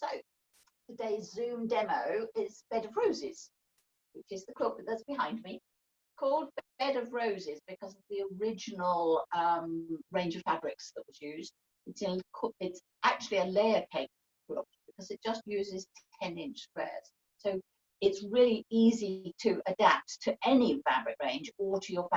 So today's Zoom demo is Bed of Roses, which is the quilt that's behind me, called Bed of Roses because of the original range of fabrics that was used. It's actually a layer cake quilt because it just uses 10-inch squares. So it's really easy to adapt to any fabric range or to your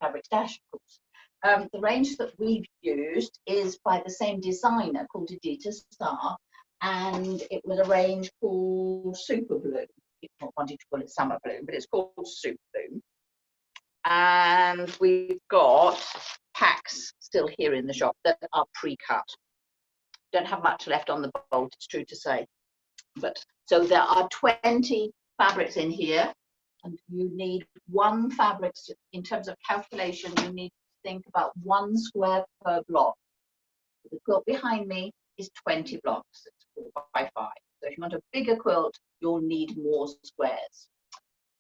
fabric stash, of course. The range that we've used is by the same designer called Edita Star, and it was a range called Super Bloom. People wanted to call it Summer Bloom, but it's called Super Bloom. And we've got packs still here in the shop that are pre-cut. Don't have much left on the bolt, it's true to say. But so there are 20 fabrics in here, and you need one fabric. In terms of calculation, you need to think about 1 square per block. The quilt behind me is 20 blocks. It's 4 by 5. So if you want a bigger quilt, you'll need more squares.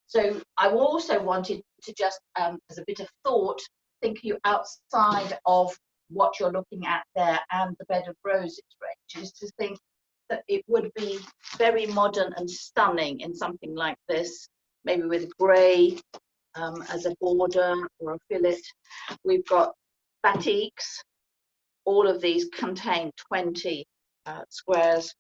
So I also wanted to just, as a bit of thought, think you outside of what you're looking at there and the Bed of Roses range, is to think that it would be very modern and stunning in something like this, maybe with grey as a border or a fillet. We've got batiks. All of these contain 20 squares.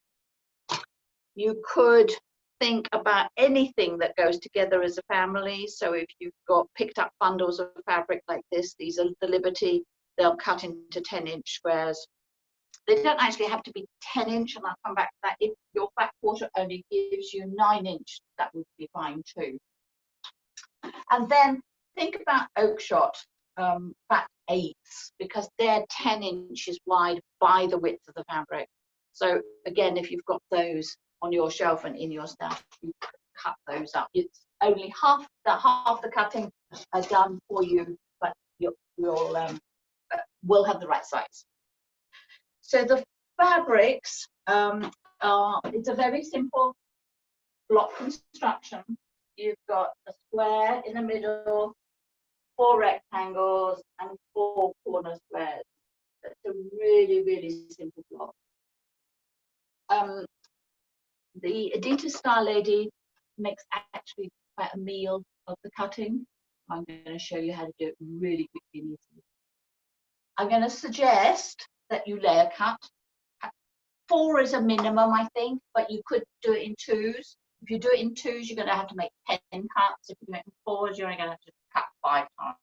You could think about anything that goes together as a family. So if you've got picked up bundles of fabric like this, these are the Liberty, they'll cut into 10-inch squares. They don't actually have to be 10-inch, and I'll come back to that. If your fat quarter only gives you 9-inch, that would be fine too. And then think about oak shot fat 8s, because they're 10 inches wide by the width of the fabric. So again, if you've got those on your shelf and in your stash, you can cut those up. It's only half the cutting are done for you, but will have the right size. So the fabrics it's a very simple block construction. You've got a square in the middle, 4 rectangles, and 4 corner squares. That's a really, really simple block. The Edita Star lady makes actually quite a meal of the cutting. I'm going to show you how to do it really quickly and easily. I'm going to suggest that you layer cut. 4 is a minimum, I think, but you could do it in 2s. If you do it in 2s, you're going to have to make 10 cuts. If you do it in 4s, you're only going to have to cut 5 times.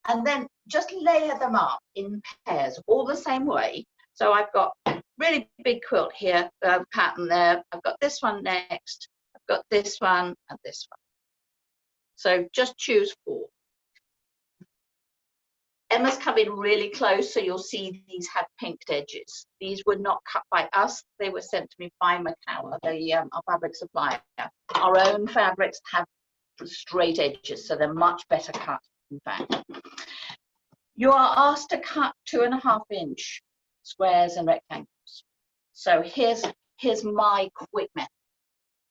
And then just layer them up in pairs, all the same way. So I've got a really big quilt here, pattern there. I've got this one next. I've got this one and this one. So just choose 4. Emma's come in really close, so you'll see these have pinked edges. These were not cut by us. They were sent to me by Macau, our fabric supplier. Our own fabrics have straight edges, so they're much better cut, in fact. You are asked to cut 2.5-inch squares and rectangles. So here's my quick method.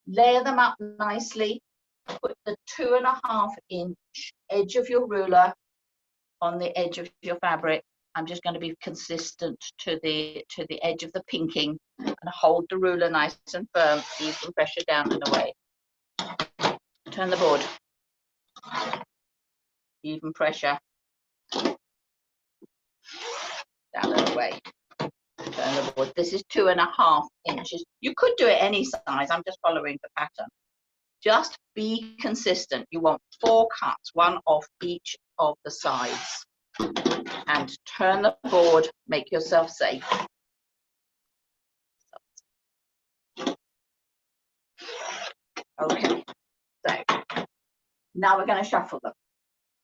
Layer them up nicely. Put the 2.5-inch edge of your ruler on the edge of your fabric. I'm just going to be consistent to the edge of the pinking and hold the ruler nice and firm, even pressure down and away. Turn the board. Even pressure. Down and away. Turn the board. This is 2.5 inches. You could do it any size. I'm just following the pattern. Just be consistent. You want 4 cuts, 1 off each of the sides. And turn the board, make yourself safe. Okay, so now we're going to shuffle them.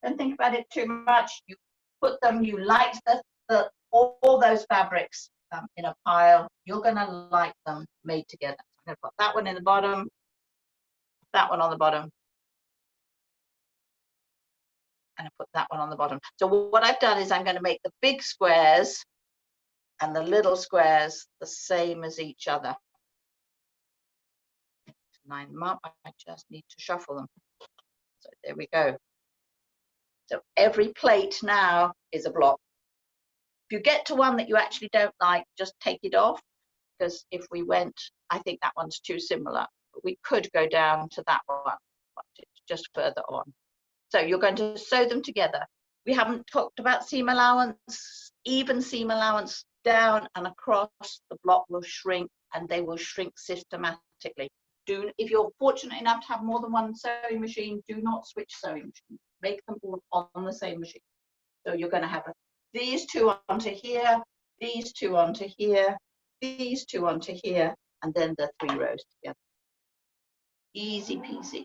Don't think about it too much. You put them, you light all those fabrics in a pile. You're going to like them made together. I'm going to put that one in the bottom, that one on the bottom, and I put that one on the bottom. So what I've done is I'm going to make the big squares and the little squares the same as each other. To line them up, I just need to shuffle them. So there we go. So every plate now is a block. If you get to one that you actually don't like, just take it off. because if we went, I think that one's too similar. We could go down to that one, but it's just further on. So you're going to sew them together. We haven't talked about seam allowance. Even seam allowance down and across, the block will shrink, and they will shrink systematically. If you're fortunate enough to have more than one sewing machine, do not switch sewing machines. Make them all on the same machine. So you're going to have these two onto here, these two onto here, these two onto here, and then the 3 rows together. Easy peasy.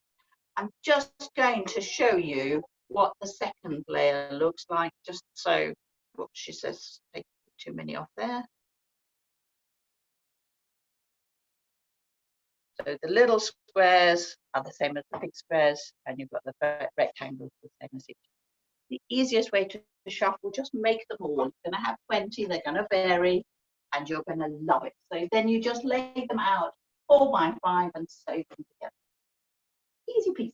I'm just going to show you what the second layer looks like, just so, what she says, take too many off there. So the little squares are the same as the big squares, and you've got the rectangles the same as each. The easiest way to shuffle, just make them all. You're going to have 20, they're going to vary, and you're going to love it. So then you just lay them out 4 by 5 and sew them together. Easy peasy.